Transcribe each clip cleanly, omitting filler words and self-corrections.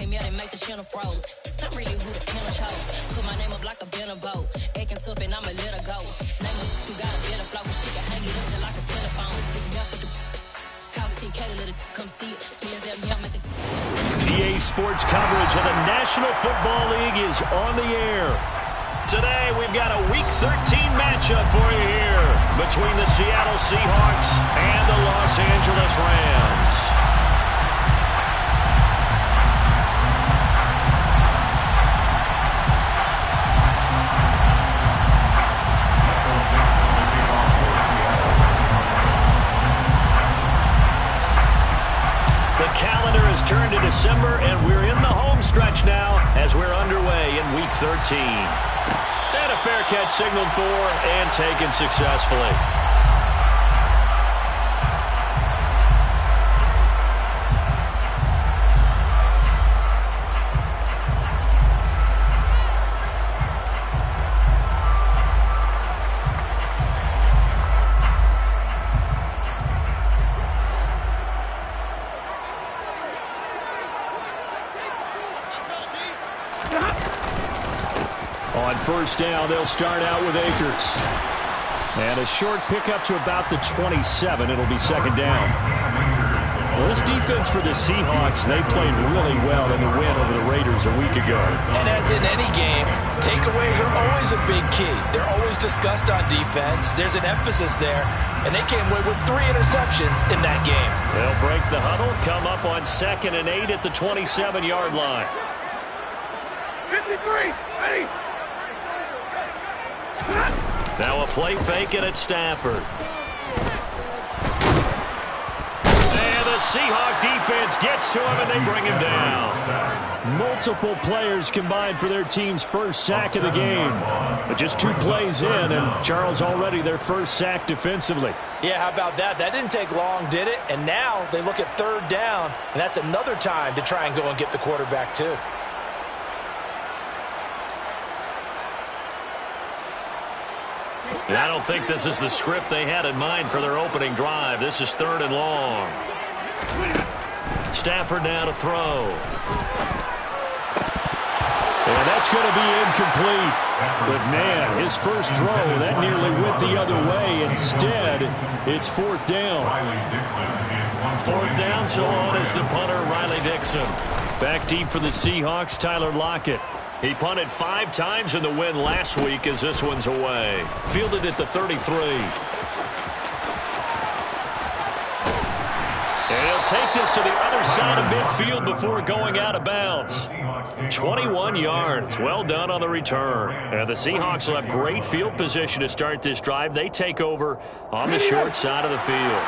Came here to make the shit froze. I'm really who the pen chose. Put my name up like a bin of boat. Acting tough and I'ma let her go. Name her who got a bit of flow. She can hang it up just like a telephone. Stick me up with the cost 10K to let it come see it. Me and them yum at the EA Sports coverage of the National Football League is on the air. Today, we've got a Week 13 matchup for you here between the Seattle Seahawks and the Los Angeles Rams. The calendar has turned to December, and we're in the home stretch now as we're underway in Week 13. And a fair catch signaled for and taken successfully. On first down, they'll start out with Akers. And a short pickup to about the 27. It'll be second down. Well, this defense for the Seahawks, they played really well in the win over the Raiders a week ago. And as in any game, takeaways are always a big key. They're always discussed on defense. There's an emphasis there. And they came away with 3 interceptions in that game. They'll break the huddle, come up on 2nd and 8 at the 27-yard line. 53, ready. Now a play fake it at Stafford. And the Seahawk defense gets to him and they bring him down. Multiple players combined for their team's first sack of the game. But just 2 plays in, and Charles already their first sack defensively. Yeah, how about that? That didn't take long, did it? And now they look at 3rd down, and that's another time to try and go and get the quarterback too. And I don't think this is the script they had in mind for their opening drive. This is 3rd and long. Stafford now to throw. And that's going to be incomplete. But, man, his first throw, that nearly went the other way. Instead, it's 4th down. 4th down, so on is the punter, Riley Dixon. Back deep for the Seahawks, Tyler Lockett. He punted 5 times in the win last week as this one's away. Fielded at the 33. And he'll take this to the other side of midfield before going out of bounds. 21 yards. Well done on the return. And the Seahawks will have great field position to start this drive. They take over on the short side of the field.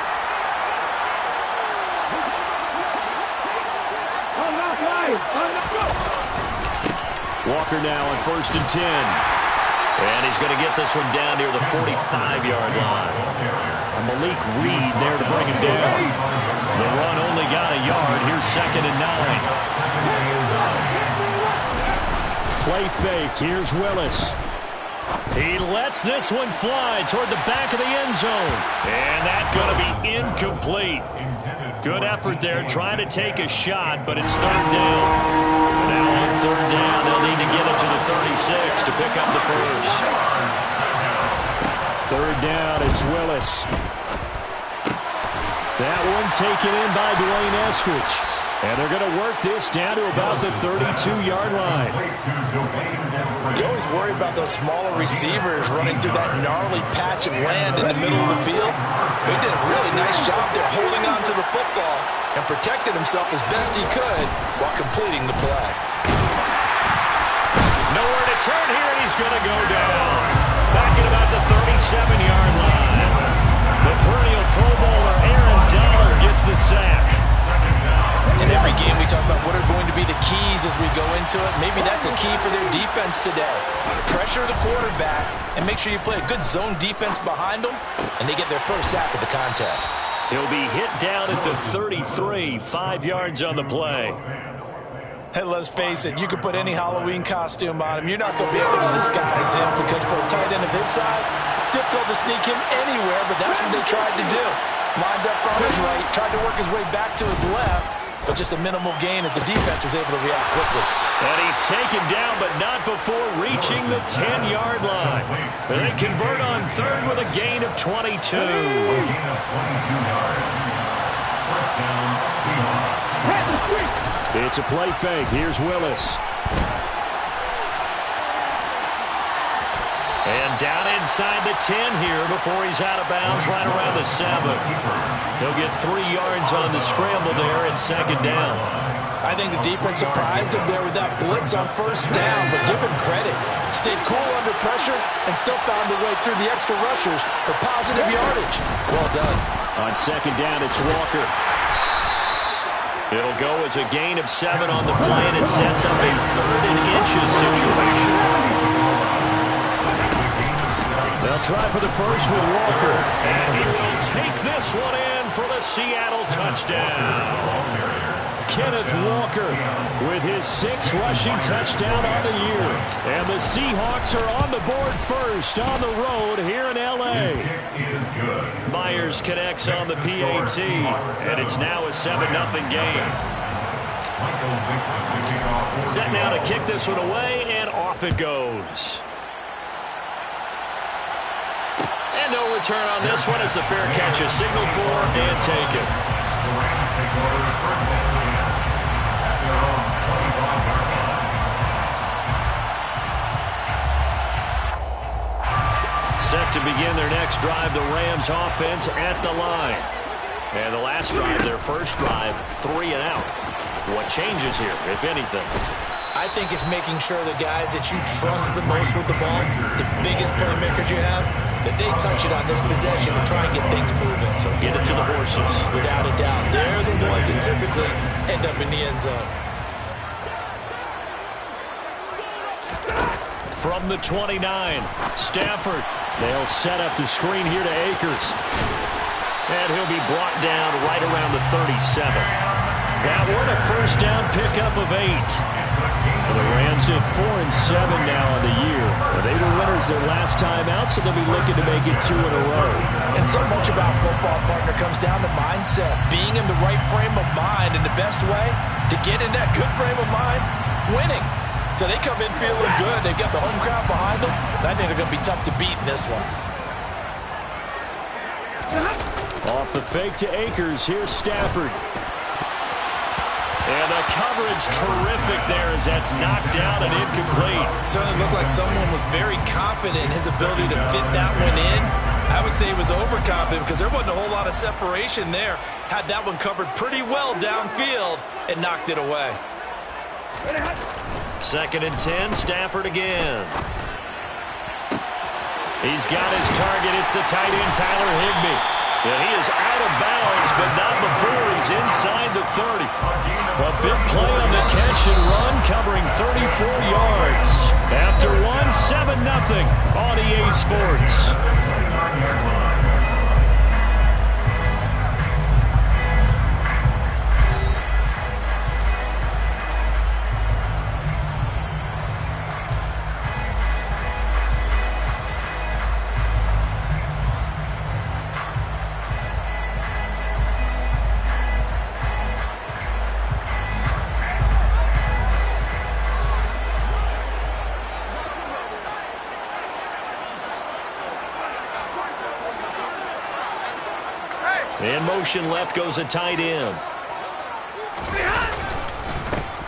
Walker now on 1st and 10. And he's going to get this one down near the 45-yard line. And Malik Reed there to bring him down. The run only got a yard. Here's 2nd and 9. Play fake. Here's Willis. He lets this one fly toward the back of the end zone. And that's going to be incomplete. Good effort there trying to take a shot, but it's 3rd down. Now on 3rd down, they'll need to get it to the 36 to pick up the first. 3rd down, it's Willis. That one taken in by Dwayne Eskridge. And they're going to work this down to about the 32-yard line. You always worry about those smaller receivers running through that gnarly patch of land in the middle of the field. They did a really nice job there holding on to the football and protected himself as best he could while completing the play. Nowhere to turn here, and he's going to go down. Back at about the 37-yard line. The perennial Pro Bowler Aaron Donald gets the sack. In every game, we talk about what are going to be the keys as we go into it. Maybe that's a key for their defense today. Pressure the quarterback and make sure you play a good zone defense behind them, and they get their first sack of the contest. He'll be hit down at the 33, 5 yards on the play. Hey, let's face it, you can put any Halloween costume on him. You're not going to be able to disguise him because for a tight end of his size, difficult to sneak him anywhere, but that's what they tried to do. Lined up on his right, tried to work his way back to his left, but just a minimal gain as the defense was able to react quickly. And he's taken down, but not before reaching the 10-yard line. And they convert on third with a gain of 22. First down, Seahawks. It's a play fake. Here's Willis. And down inside the 10 here before he's out of bounds right around the 7. He'll get 3 yards on the scramble there at second down. I think the defense surprised him there with that blitz on first down, but give him credit. Stayed cool under pressure and still found a way through the extra rushers for positive yardage. Well done. On second down, it's Walker. It'll go as a gain of 7 on the play, and it sets up a 3rd and inches situation. They'll try for the first with Walker. And he will take this one in for the Seattle touchdown. Kenneth Walker with his 6th rushing touchdown on the year. And the Seahawks are on the board first on the road here in L.A. Myers connects on the PAT, and it's now a 7-0 game. Set now to kick this one away, and off it goes. And no return on this one as the fair catch is signaled for and taken. Set to begin their next drive, the Rams offense at the line. And the last drive, their first drive, 3 and out. What changes here, if anything? I think it's making sure the guys that you trust the most with the ball, the biggest playmakers you have, that they touch it on this possession and try and get things moving. So get it to the horses. Without a doubt. They're the ones that typically end up in the end zone. From the 29, Stafford. They'll set up the screen here to Akers. And he'll be brought down right around the 37. That one a first down pickup of 8. The Rams at 4-7 now on the year. They were winners their last time out, so they'll be looking to make it 2 in a row. And so much about football, partner, comes down to mindset. Being in the right frame of mind, and the best way to get in that good frame of mind, winning. So they come in feeling good. They've got the home crowd behind them. And I think they're going to be tough to beat in this one. Off the fake to Akers. Here's Stafford. And the coverage terrific there as that's knocked down and incomplete. Certainly looked like someone was very confident in his ability to fit that one in. I would say he was overconfident because there wasn't a whole lot of separation there. Had that one covered pretty well downfield and knocked it away. 2nd and 10, Stafford again. He's got his target. It's the tight end, Tyler Higbee. And he is out of bounds, but not before he's inside the 30. A big play on the catch and run, covering 34 yards. After 7-0 on EA Sports. In motion left goes a tight end.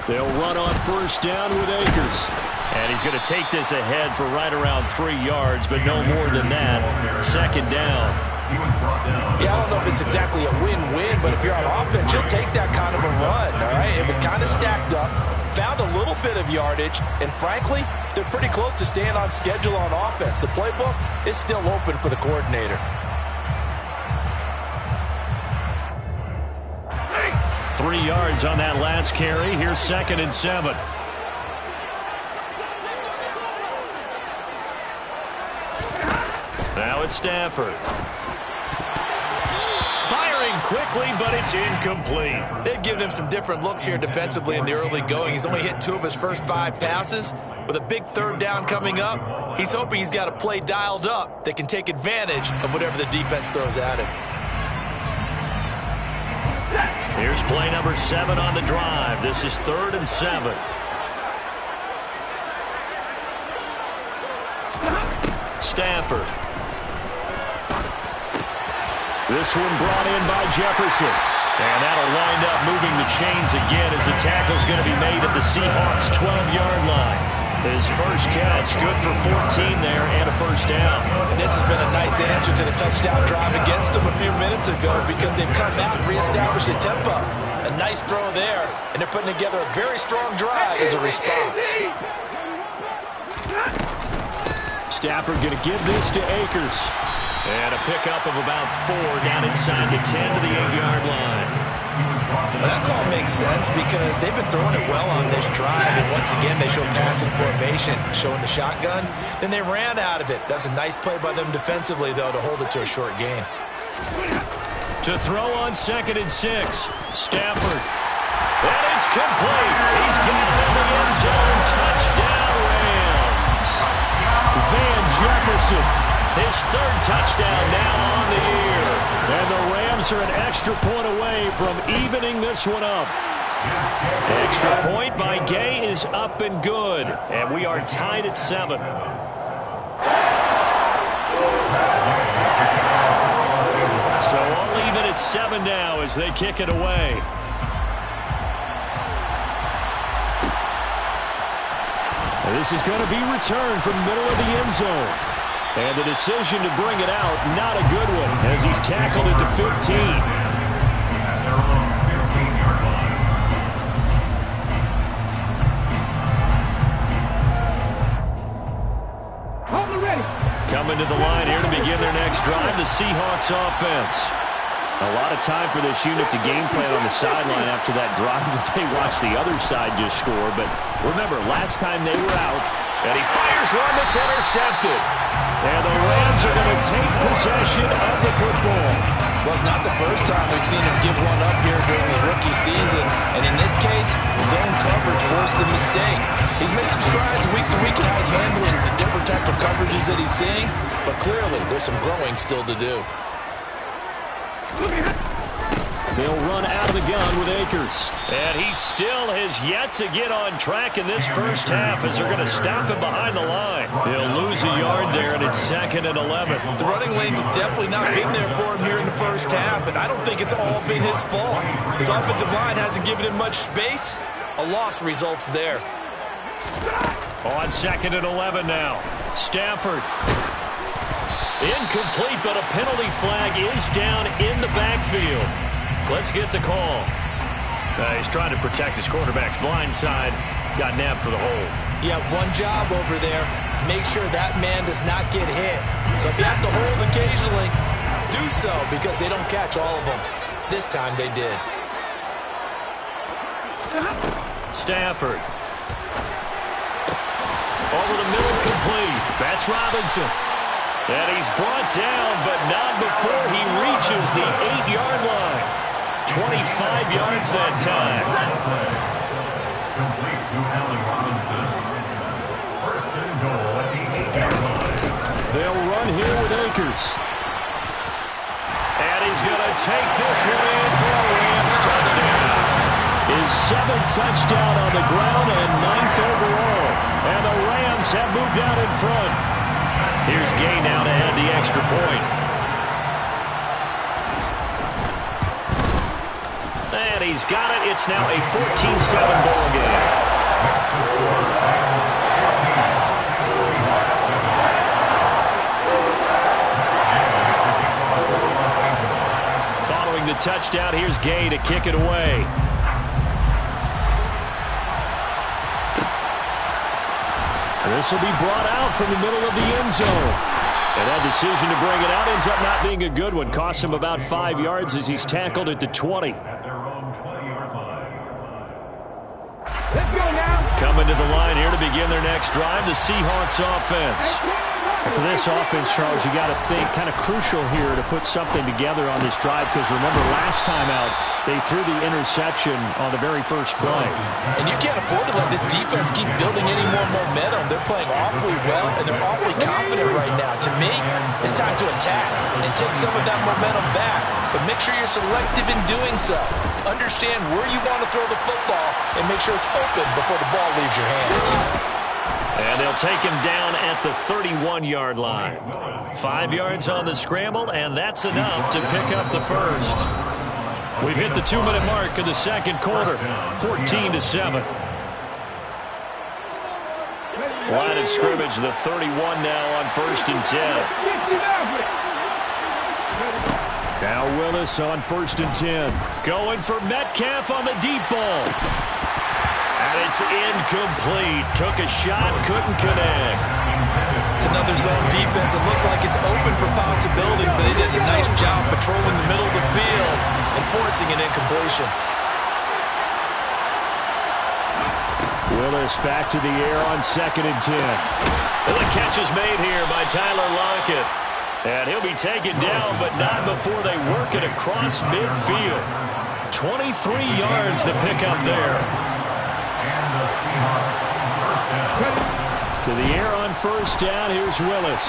They'll run on first down with Akers. And he's going to take this ahead for right around 3 yards, but no more than that. 2nd down. Yeah, I don't know if it's exactly a win-win, but if you're on offense, you'll take that kind of a run, all right? It was kind of stacked up, found a little bit of yardage, and frankly, they're pretty close to staying on schedule on offense. The playbook is still open for the coordinator. 3 yards on that last carry. Here's 2nd and 7. Now it's Stafford. Firing quickly, but it's incomplete. They've given him some different looks here defensively in the early going. He's only hit 2 of his first 5 passes. With a big 3rd down coming up, he's hoping he's got a play dialed up that can take advantage of whatever the defense throws at him. Here's Here's play number 7 on the drive. This is 3rd and 7. Stafford. This one brought in by Jefferson. And that'll wind up moving the chains again as the tackle's going to be made at the Seahawks' 12-yard line. His first catch, good for 14 there and a first down. And this has been a nice answer to the touchdown drive against them a few minutes ago because they've come out and reestablished the tempo. A nice throw there, and they're putting together a very strong drive as a response. Stafford going to give this to Akers. And a pickup of about 4 down inside the 10 to the 8-yard line. Well, that call makes sense because they've been throwing it well on this drive. And once again, they show passing formation, showing the shotgun. Then they ran out of it. That's a nice play by them defensively, though, to hold it to a short gain. To throw on 2nd and 6. Stafford. And it's complete. He's got it in the end zone. Touchdown, Rams. Van Jefferson. His 3rd touchdown now on the year. And the Rams are an extra point away from evening this one up. Extra point by Gay is up and good. And we are tied at 7. So all even at 7 now as they kick it away. And this is going to be returned from the middle of the end zone. And the decision to bring it out, not a good one, as he's tackled at the 15. Coming to the line here to begin their next drive, the Seahawks offense. A lot of time for this unit to game plan on the sideline after that drive that they watched the other side just score. But remember, last time they were out, and he fires one that's intercepted. And the Rams are going to take possession of the football. Well, it's not the first time we've seen him give one up here during his rookie season. And in this case, zone coverage forced the mistake. He's made some strides week to week in how he's handling the different type of coverages that he's seeing. But clearly, there's some growing still to do. They'll run out of the gun with Akers. And he still has yet to get on track in this first half as they're going to stop him behind the line. They'll lose a yard there, and it's 2nd and 11. The running lanes have definitely not been there for him here in the first half, and I don't think it's all been his fault. His offensive line hasn't given him much space. A loss results there. On 2nd and 11 now. Stafford. Incomplete, but a penalty flag is down in the backfield. Let's get the call. He's trying to protect his quarterback's blind side. Got nabbed for the hold. You have one job over there. Make sure that man does not get hit. So if you have to hold occasionally, do so because they don't catch all of them. This time they did. Stafford. Over the middle, complete. That's Robinson. And he's brought down, but not before he reaches the 8-yard line. 25 yards that time. Complete to Allen Robinson. 1st and goal at the 8-yard line. They'll run here with Akers. And he's going to take this one in for a Rams touchdown. His 7th touchdown on the ground and 9th overall. And the Rams have moved out in front. Here's Gay now to add the extra point. And he's got it. It's now a 14-7 ball game. Following the touchdown, here's Gay to kick it away. This will be brought out from the middle of the end zone. And that decision to bring it out ends up not being a good one. Costs him about 5 yards as he's tackled at the 20. At their own 20-yard line. Let's go now. Coming to the line here to begin their next drive, the Seahawks offense. And for this offense, Charles, you got to think kind of crucial here to put something together on this drive because remember last time out, they threw the interception on the very first play. And you can't afford to let this defense keep building any more momentum. They're playing awfully well, and they're awfully confident right now. To me, it's time to attack and take some of that momentum back. But make sure you're selective in doing so. understand where you want to throw the football and make sure it's open before the ball leaves your hands. And they'll take him down at the 31-yard line. 5 yards on the scramble, and that's enough to pick up the first. We've hit the 2-minute mark of the second quarter, 14-7. Line of scrimmage, the 31 now on 1st and 10. Now Willis on 1st and 10. Going for Metcalf on the deep ball. And it's incomplete. Took a shot, couldn't connect. It's another zone defense. It looks like it's open for possibilities, but they did a nice job patrolling the middle of the field and forcing an incompletion. Willis back to the air on 2nd and 10. And the catch is made here by Tyler Lockett. And he'll be taken down, but not before they work it across midfield. 23 yards to pick up there. To the air on 1st down, here's Willis.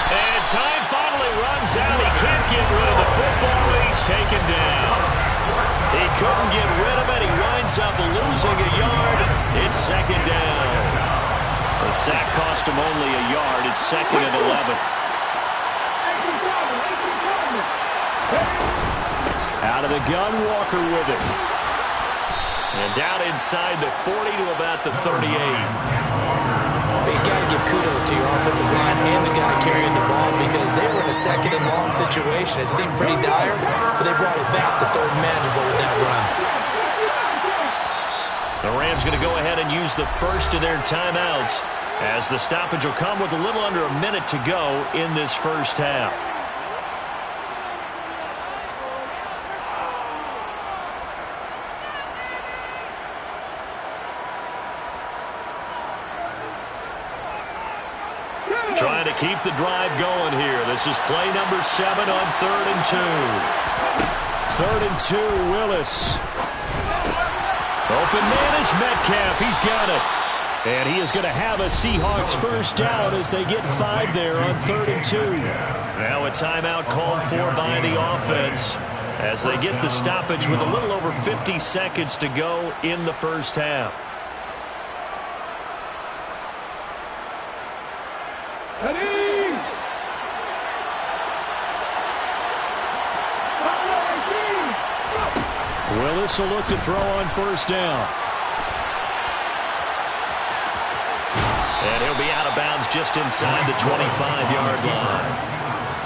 And time finally runs out. He can't get rid of the football, and he's taken down. He couldn't get rid of it. He winds up losing a yard. It's 2nd down. The sack cost him only a yard. It's 2nd and 11. Out of the gun, Walker with it. And down inside the 40 to about the 38. You got to give kudos to your offensive line and the guy carrying the ball because they were in a 2nd and long situation. It seemed pretty dire, but they brought it back to 3rd and manageable with that run. The Rams going to go ahead and use the first of their timeouts as the stoppage will come with a little under a minute to go in this first half. Trying to keep the drive going here. This is play number 7 on 3rd and 2. 3rd and 2, Willis. Open man is Metcalf. He's got it. And he is going to have a Seahawks first down as they get 5 there on 3rd and 2. Now a timeout called for by the offense as they get the stoppage with a little over 50 seconds to go in the first half. Willis will look to throw on 1st down. And he'll be out of bounds just inside the 25-yard line.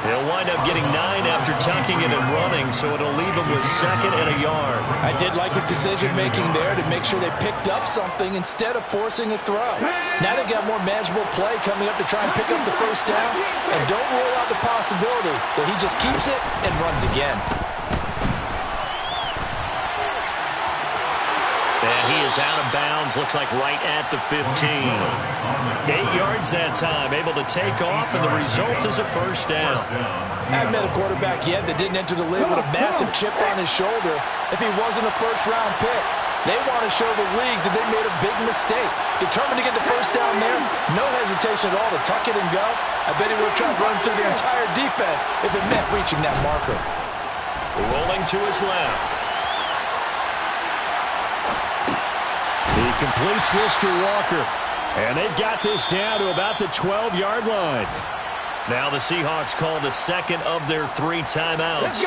He'll wind up getting 9 after tucking it and running, so it'll leave him with 2nd and a yard. I did like his decision-making there to make sure they picked up something instead of forcing a throw. Now they've got more manageable play coming up to try and pick up the first down, and don't rule out the possibility that he just keeps it and runs again. And he is out of bounds, looks like right at the 15. 8 yards that time, able to take off, and the result is a first down. I haven't met a quarterback yet that didn't enter the league with a massive chip on his shoulder if he wasn't a first-round pick. They want to show the league that they made a big mistake. Determined to get the first down there, no hesitation at all to tuck it and go. I bet he would have tried to run through the entire defense if it meant reaching that marker. Rolling to his left. He completes this to Walker. And they've got this down to about the 12-yard line. Now the Seahawks call the 2nd of their 3 timeouts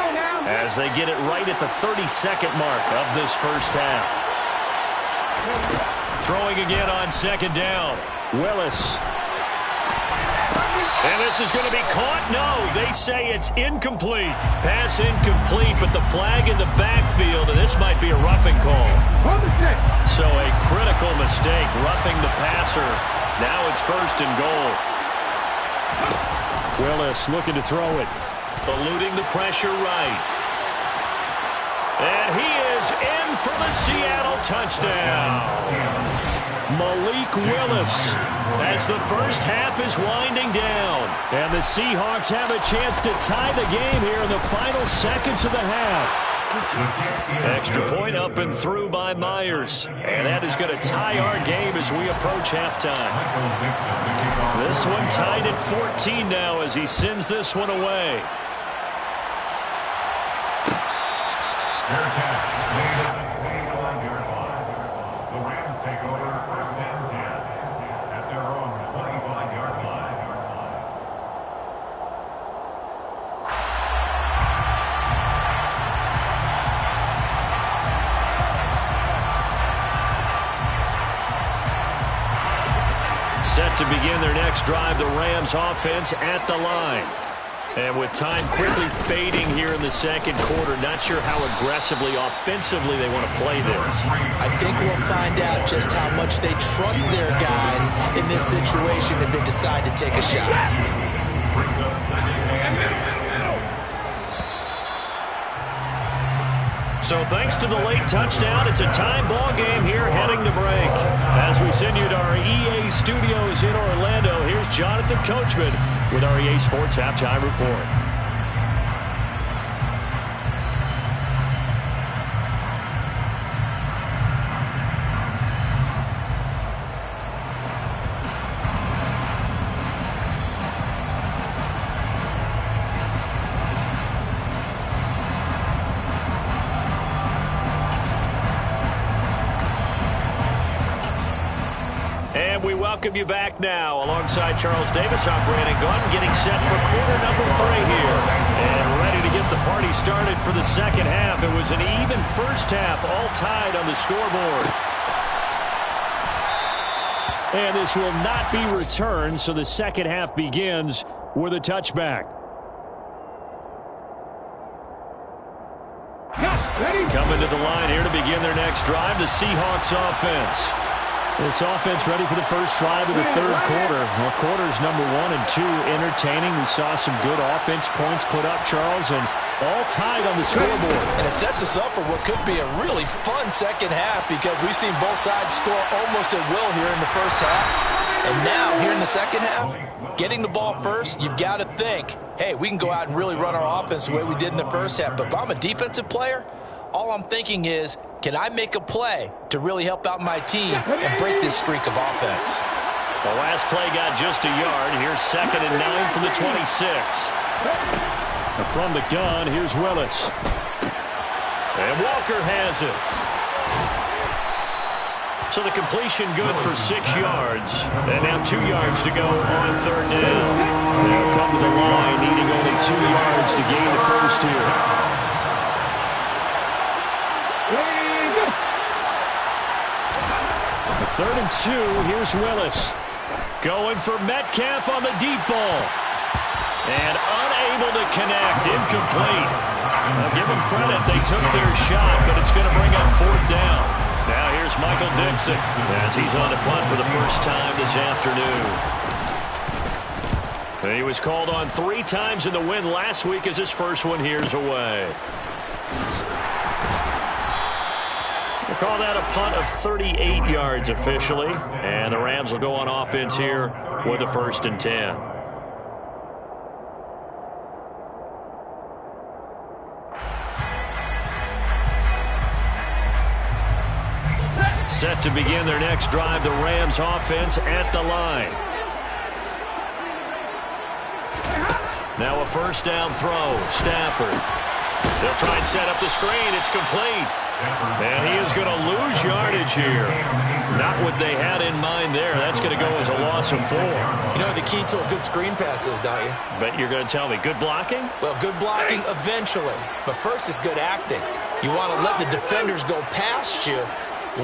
as they get it right at the 32nd mark of this first half. Throwing again on 2nd down. Willis. And this is going to be caught. No, they say it's incomplete. Pass incomplete, but the flag in the backfield, and this might be a roughing call. So a critical mistake, roughing the passer. Now it's 1st and goal. Willis looking to throw it. Eluding the pressure right. And he is in for the Seattle touchdown. Malik Willis as the first half is winding down. And the Seahawks have a chance to tie the game here in the final seconds of the half. Extra point up and through by Myers. And that is going to tie our game as we approach halftime. This one tied at 14 now as he sends this one away. Fair catch made at the 25-yard line. The Rams take over 1st and 10 at their own 25-yard line. Set to begin their next drive, the Rams offense at the line. And with time quickly fading here in the second quarter, not sure how aggressively, offensively they want to play this. I think we'll find out just how much they trust their guys in this situation if they decide to take a shot. Brings up 2nd and 10. So thanks to the late touchdown, it's a tie ball game here heading to break. As we send you to our EA studios in Orlando, here's Jonathan Coachman with our EA Sports Halftime Report. And we welcome you back now. Alongside Charles Davis, I'm Brandon Gunn, getting set for quarter number 3 here. And ready to get the party started for the second half. It was an even first half, all tied on the scoreboard. And this will not be returned, so the second half begins with a touchback. Coming to the line here to begin their next drive, the Seahawks offense. This offense ready for the first drive of the third quarter. Well, quarters number 1 and 2 entertaining. We saw some good offense points put up, Charles, and all tied on the scoreboard. And it sets us up for what could be a really fun second half because we've seen both sides score almost at will here in the first half. And now, here in the second half, getting the ball first, you've got to think, hey, we can go out and really run our offense the way we did in the first half. But if I'm a defensive player, all I'm thinking is, can I make a play to really help out my team and break this streak of offense? The last play got just a yard. Here's 2nd and 9 from the 26. From the gun, here's Willis. And Walker has it. So the completion good for 6 yards. And now 2 yards to go on 3rd down. They'll come to the line, needing only 2 yards to gain the first here. 3rd and 2, here's Willis. Going for Metcalf on the deep ball. And unable to connect, incomplete. Now give them credit, they took their shot, but it's going to bring up 4th down. Now here's Michael Dixon as he's on the punt for the first time this afternoon. And he was called on 3 times in the win last week as his first one here's away. We'll call that a punt of 38 yards officially. And the Rams will go on offense here with a 1st and 10. Set to begin their next drive, the Rams offense at the line. Now a 1st down throw, Stafford. They'll try and set up the screen. It's complete. And he is going to lose yardage here. Not what they had in mind there. That's going to go as a loss of 4. You know the key to a good screen pass is, don't you? Bet you're going to tell me. Good blocking? Well, good blocking eventually. But first is good acting. You want to let the defenders go past you,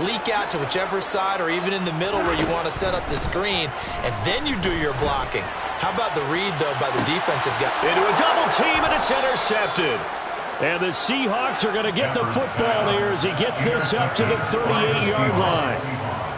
leak out to whichever side or even in the middle where you want to set up the screen, and then you do your blocking. How about the read, though, by the defensive guy? Into a double team, and it's intercepted. And the Seahawks are going to get the football here as he gets this up to the 38-yard line.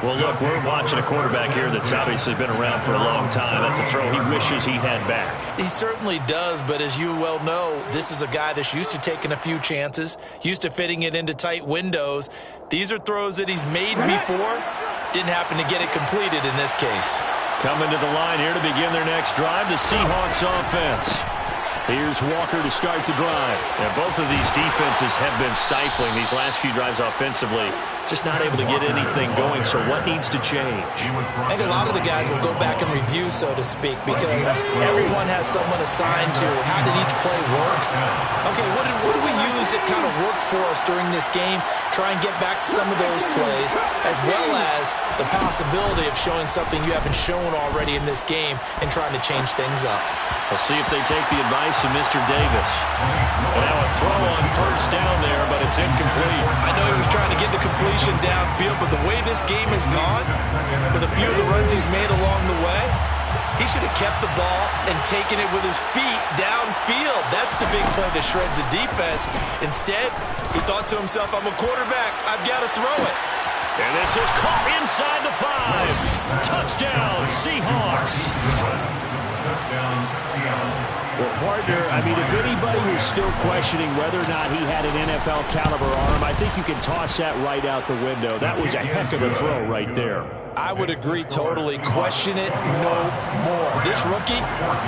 Well, look, we're watching a quarterback here that's obviously been around for a long time. That's a throw he wishes he had back. He certainly does, but as you well know, this is a guy that's used to taking a few chances, used to fitting it into tight windows. These are throws that he's made before. Didn't happen to get it completed in this case. Coming to the line here to begin their next drive, the Seahawks offense. Here's Walker to start the drive. And both of these defenses have been stifling these last few drives offensively. Just not able to get anything going, so what needs to change? I think a lot of the guys will go back and review, so to speak, because everyone has someone assigned to how did each play work. Okay, what do we use that kind of worked for us during this game. Try and get back to some of those plays, as well as the possibility of showing something you haven't shown already in this game and trying to change things up. We'll see if they take the advice of Mr. Davis. Now a throw on first down there, but it's incomplete. I know he was trying to get the completion downfield, but the way this game has gone, with a few of the runs he's made along the way, he should have kept the ball and taken it with his feet downfield. That's the big play that shreds the defense. Instead, he thought to himself, I'm a quarterback. I've got to throw it. And this is caught inside the 5. Touchdown, Seahawks. Touchdown, Seattle. Well, partner, I mean, if anybody was still questioning whether or not he had an NFL caliber arm, I think you can toss that right out the window. That was a heck of a throw right there. I would agree totally. Question it no more. This rookie,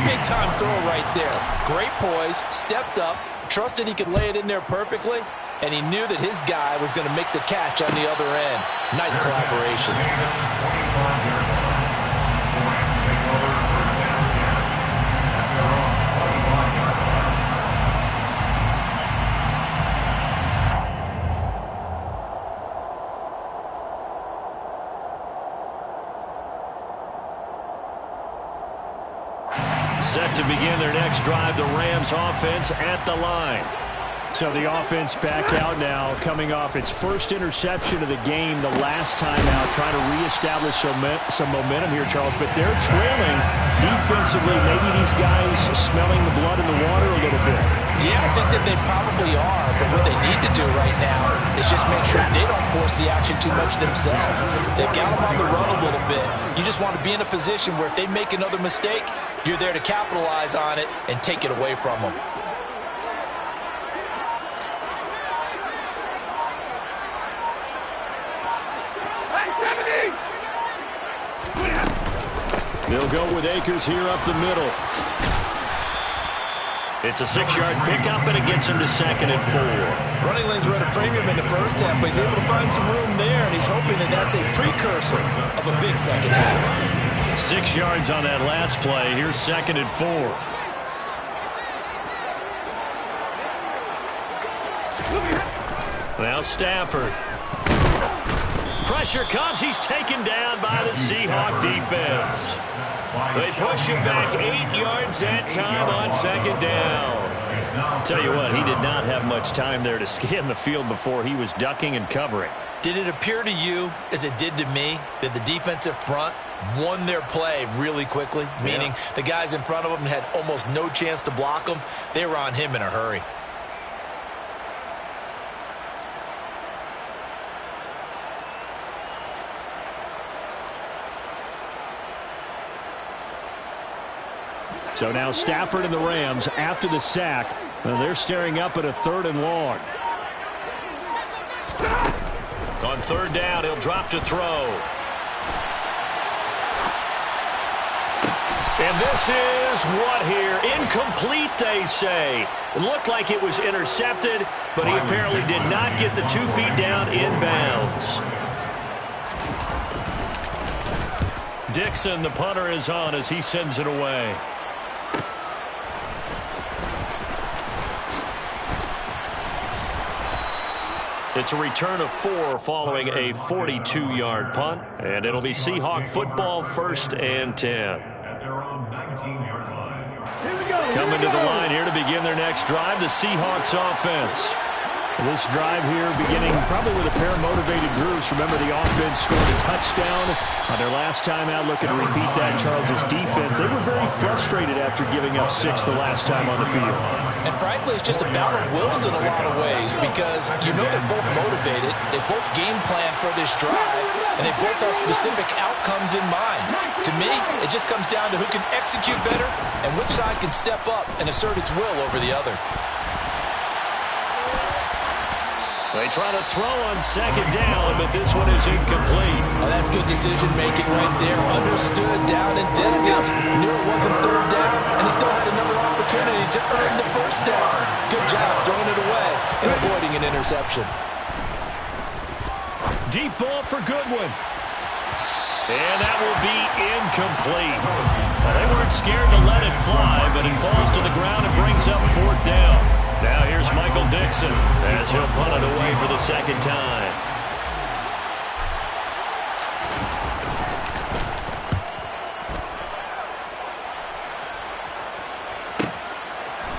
big-time throw right there. Great poise, stepped up, trusted he could lay it in there perfectly, and he knew that his guy was going to make the catch on the other end. Nice collaboration. Set to begin their next drive, the Rams offense at the line. So the offense back out now, coming off its first interception of the game the last time out, trying to reestablish some momentum here, Charles. But they're trailing defensively. Maybe these guys smelling the blood in the water a little bit. Yeah, I think that they probably are. But what they need to do right now is just make sure they don't force the action too much themselves. They've got them on the run a little bit. You just want to be in a position where if they make another mistake, you're there to capitalize on it and take it away from them. They'll go with Akers here up the middle. It's a 6-yard pickup, and it gets him to 2nd and 4. Running lanes were at a premium in the first half, but he's able to find some room there, and he's hoping that that's a precursor of a big second half. 6 yards on that last play. Here's 2nd and 4. Now Stafford. Pressure comes. He's taken down by the Seahawk defense. They push him back 8 yards that time on 2nd down. Tell you what, he did not have much time there to scan the field before he was ducking and covering. Did it appear to you, as it did to me, that the defensive front won their play really quickly? Meaning the guys in front of them had almost no chance to block him. They were on him in a hurry. So now Stafford and the Rams, after the sack, they're staring up at a 3rd and long. On 3rd down, he'll drop to throw. And this is what here? Incomplete, they say. It looked like it was intercepted, but he apparently did not get the 2 feet down inbounds. Dixon, the punter, is on as he sends it away. It's a return of 4 following a 42-yard punt, and it'll be Seahawk football, 1st and 10. At their own 19-yard line. Coming to the line here to begin their next drive, the Seahawks offense. This drive here beginning probably with a pair of motivated groups. Remember, the offense scored a touchdown on their last time out. Looking to repeat that. Charles's defense, they were very frustrated after giving up 6 the last time on the field. And frankly, it's just a bout of wills in a lot of ways, because you know they're both motivated. They both game plan for this drive, and they both have specific outcomes in mind. To me, it just comes down to who can execute better and which side can step up and assert its will over the other. They try to throw on 2nd down, but this one is incomplete. Oh, that's good decision-making right there. Understood down and distance. Knew it wasn't 3rd down, and he still had another opportunity to earn the 1st down. Good job throwing it away and avoiding an interception. Deep ball for Goodwin. And that will be incomplete. Well, they weren't scared to let it fly, but it falls to the ground and brings up 4th down. Now here's Michael Dixon as he'll punt it away for the second time.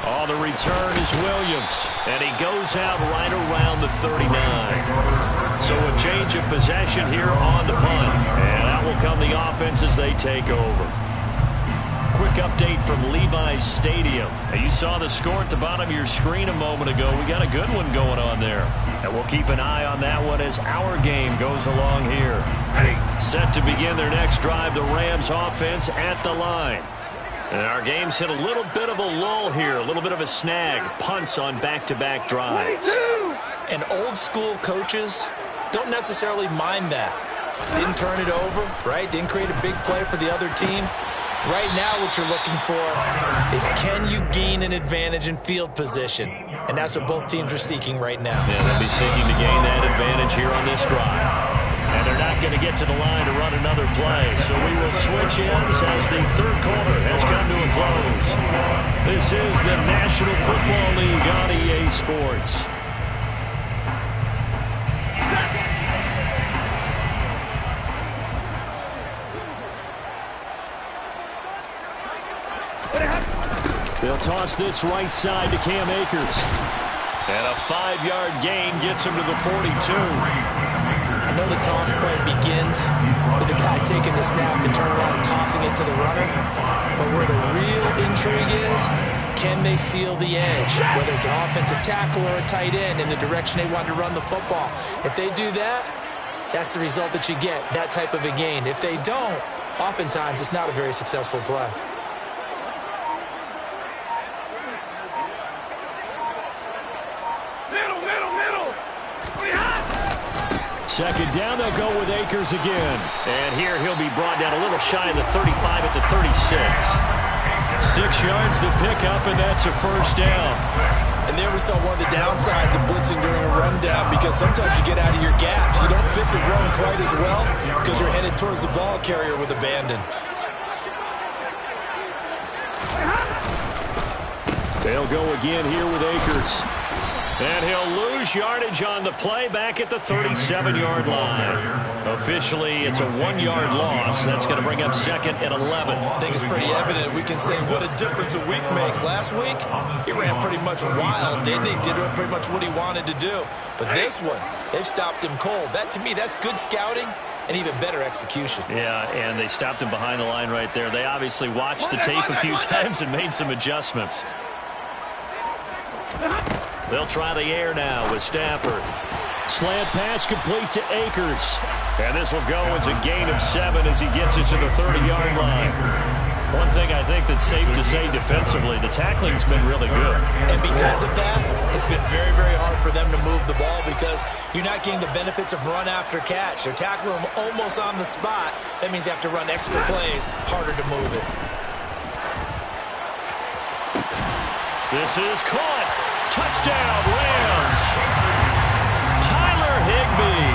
On the return is Williams, and he goes out right around the 39. So a change of possession here on the punt, and out will come the offense as they take over. Quick update from Levi's Stadium. Now, you saw the score at the bottom of your screen a moment ago. We got a good one going on there. And we'll keep an eye on that one as our game goes along here. Set to begin their next drive, the Rams offense at the line. And our game's hit a little bit of a lull here, a little bit of a snag. Punts on back-to-back drives. And old-school coaches don't necessarily mind that. Didn't turn it over, right? Didn't create a big play for the other team. Right now what you're looking for is, can you gain an advantage in field position? And that's what both teams are seeking right now. Yeah, they'll be seeking to gain that advantage here on this drive. And they're not going to get to the line to run another play. So we will switch ends as the third quarter has come to a close. This is the National Football League on EA Sports. They'll toss this right side to Cam Akers. And a 5-yard gain gets him to the 42. I know the toss play begins with the guy taking the snap and turning around and tossing it to the runner. But where the real intrigue is, can they seal the edge? Whether it's an offensive tackle or a tight end in the direction they want to run the football. If they do that, that's the result that you get, that type of a gain. If they don't, oftentimes it's not a very successful play. Second down, they'll go with Akers again. And here he'll be brought down a little shy of the 35 at the 36. 6 yards the pickup, and that's a first down. And there we saw one of the downsides of blitzing during a rundown, because sometimes you get out of your gaps. You don't fit the run quite as well because you're headed towards the ball carrier with abandon. They'll go again here with Akers. And he'll lose yardage on the play back at the 37-yard line. Officially, it's a 1-yard loss. That's going to bring up second and 11. I think it's pretty evident. We can say what a difference a week makes. Last week, he ran pretty much wild, didn't he? Did pretty much what he wanted to do. But this one, they've stopped him cold. That, to me, that's good scouting and even better execution. Yeah, and they stopped him behind the line right there. They obviously watched the tape a few times and made some adjustments. They'll try the air now with Stafford. Slant pass complete to Akers. And this will go as a gain of 7 as he gets it to the 30-yard line. One thing I think that's safe to say defensively, the tackling's been really good. And because of that, it's been very, very hard for them to move the ball because you're not getting the benefits of run after catch. They're tackling them almost on the spot. That means you have to run extra plays, harder to move it. This is caught. Touchdown, Rams. Tyler Higbee,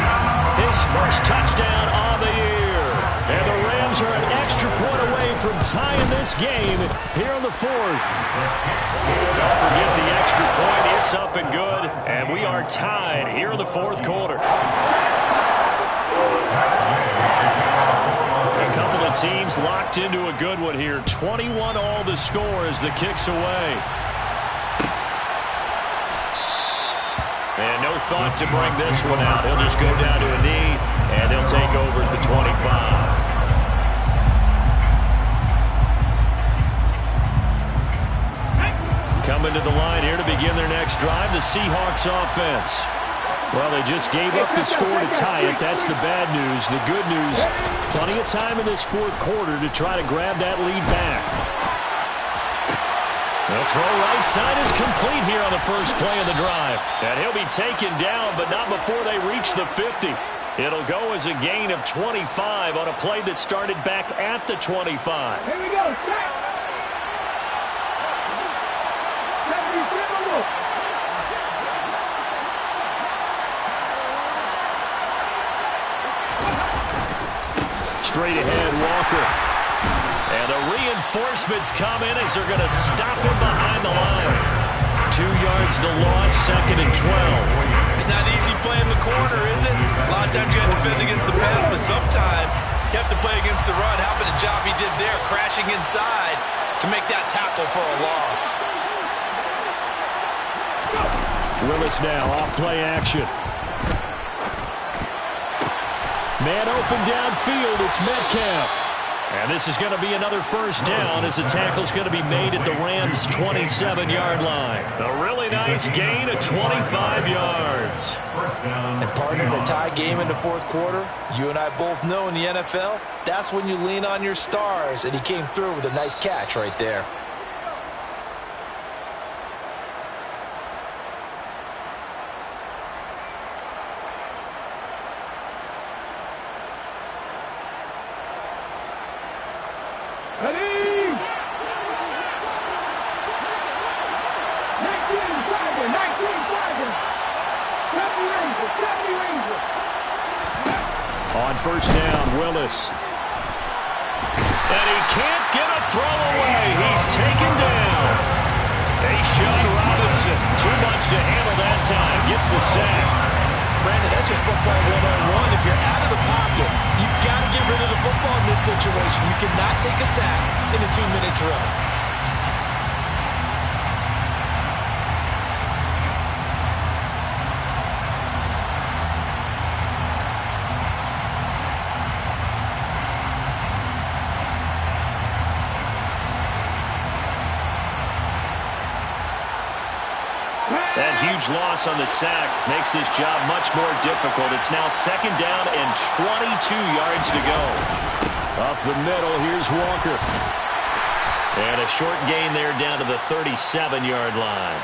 his first touchdown on the year. And the Rams are an extra point away from tying this game here in the fourth. Don't forget the extra point. It's up and good. And we are tied here in the fourth quarter. A couple of teams locked into a good one here. 21 all the score as the kick's away. And no thought to bring this one out. He'll just go down to a knee, and they'll take over at the 25. Coming to the line here to begin their next drive, the Seahawks offense. Well, they just gave up the score to tie it. That's the bad news. The good news, plenty of time in this fourth quarter to try to grab that lead back. The throw right side is complete here on the first play of the drive. And he'll be taken down, but not before they reach the 50. It'll go as a gain of 25 on a play that started back at the 25. Here we go. Straight ahead, Walker. And the reinforcements come in as they're going to stop him behind the line. 2 yards the loss, 2nd and 12. It's not easy playing the corner, is it? A lot of times you have to defend against the pass, but sometimes you have to play against the run. How about the job he did there, crashing inside to make that tackle for a loss. Willis now off play action. Man open downfield, it's Metcalf. And this is going to be another first down as the tackle's going to be made at the Rams' 27-yard line. A really nice gain of 25 yards. And partner, in a tie game in the fourth quarter, you and I both know in the NFL, that's when you lean on your stars, and he came through with a nice catch right there. On first down, Willis. And he can't get a throw away. He's taken down. A'Shawn Robinson, too much to handle that time. Gets the sack. Brandon, that's just football 101. If you're out of the pocket, you've got to get rid of the football in this situation. You cannot take a sack in a 2-minute drill. That huge loss on the sack makes this job much more difficult. It's now 2nd down and 22 yards to go. Up the middle, here's Walker. And a short gain there down to the 37-yard line.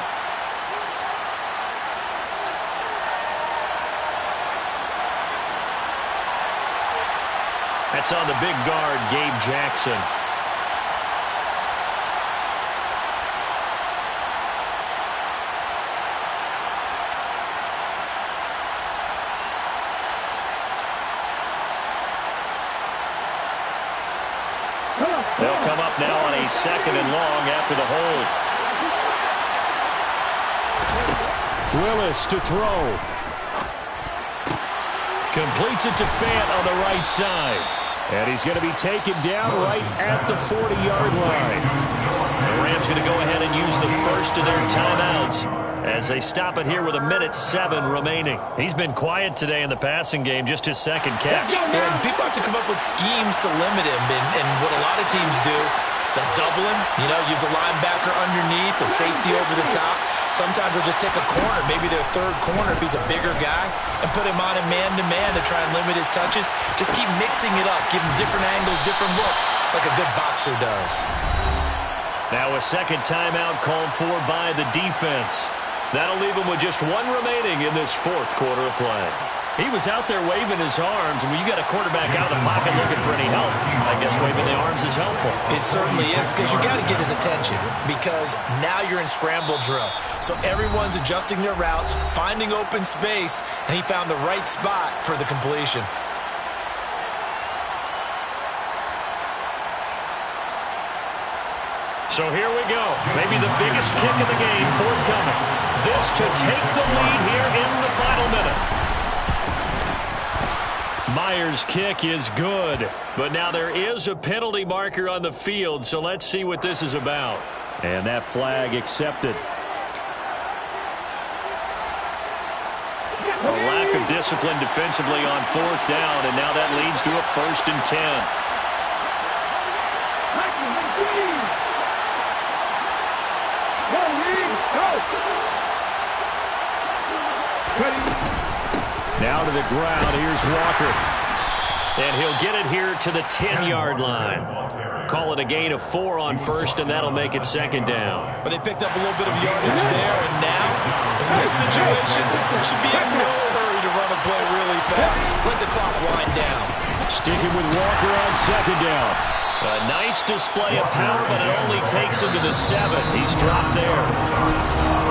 That's on the big guard, Gabe Jackson. They'll come up now on a 2nd and long after the hold. Willis to throw. Completes it to Fant on the right side. And he's going to be taken down right at the 40-yard line. The Rams going to go ahead and use the first of their timeouts as they stop it here with 1:07 remaining. He's been quiet today in the passing game, just his 2nd catch. And people have to come up with schemes to limit him, and what a lot of teams do, they'll double him, use a linebacker underneath, a safety over the top. Sometimes they'll just take a corner, maybe their 3rd corner if he's a bigger guy, and put him on a man-to-man to try and limit his touches. Just keep mixing it up, give him different angles, different looks, like a good boxer does. Now a 2nd timeout called for by the defense. That'll leave him with just 1 remaining in this 4th quarter of play. He was out there waving his arms, and when you got a quarterback out of the pocket looking for any help, I guess waving the arms is helpful. It certainly is, because you got to get his attention, because now you're in scramble drill. So everyone's adjusting their routes, finding open space, and he found the right spot for the completion. So here we go. Maybe the biggest kick of the game forthcoming. This to take the lead here in the final minute. Myers' kick is good, but now there is a penalty marker on the field, so let's see what this is about. And that flag accepted. A lack of discipline defensively on 4th down, and now that leads to a 1st and 10. Now to the ground, here's Walker. And he'll get it here to the 10-yard line. Call it a gain of 4 on 1st, and that'll make it 2nd down. But they picked up a little bit of yardage there, and now, in this situation, should be in no hurry to run a play really fast. Let the clock wind down. Sticking with Walker on 2nd down. A nice display of power, but it only takes him to the 7. He's dropped there.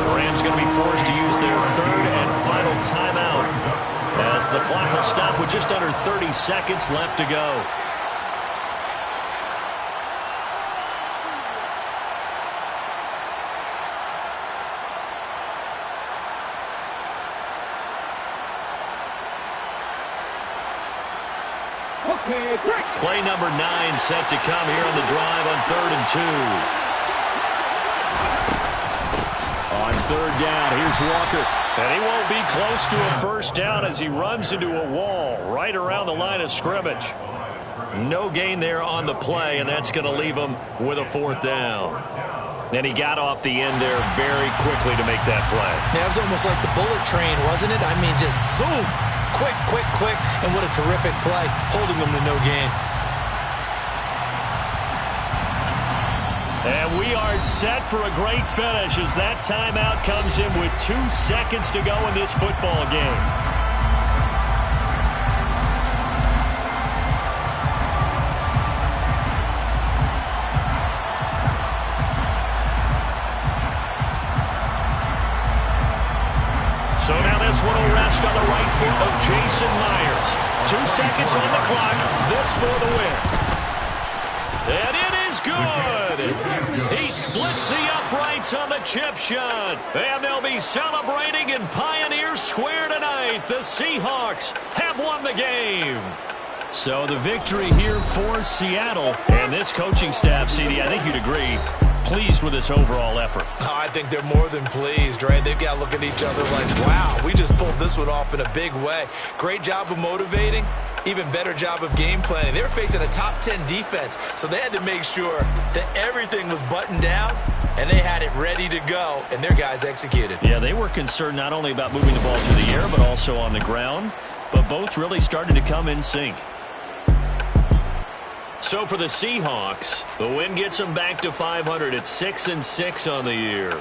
The Rams going to be forced to use their 3rd and final timeout, as the clock will stop with just under 30 seconds left to go. Okay, break. Play number 9 set to come here on the drive on 3rd and 2. On 3rd down, here's Walker. And he won't be close to a first down as he runs into a wall right around the line of scrimmage. No gain there on the play, and that's going to leave him with a 4th down. And he got off the end there very quickly to make that play. Yeah, it was almost like the bullet train, wasn't it? I mean, just zoom. Quick, quick, quick. And what a terrific play, holding them to no gain. And we are set for a great finish as that timeout comes in with 2 seconds to go in this football game. So now this one will rest on the right foot of Jason Myers. 2 seconds on the clock. This for the win. And it is good. He splits the uprights on the chip shot. And they'll be celebrating in Pioneer Square tonight. The Seahawks have won the game. So the victory here for Seattle. And this coaching staff, CD, I think you'd agree, pleased with this overall effort. Oh, I think they're more than pleased, right? They've got to look at each other like, wow, we just pulled this one off in a big way. Great job of motivating, even better job of game planning. They were facing a top 10 defense, so they had to make sure that everything was buttoned down, and they had it ready to go, and their guys executed. Yeah, they were concerned not only about moving the ball through the air, but also on the ground, but both really started to come in sync. So for the Seahawks, the win gets them back to 500 at 6-6 on the year.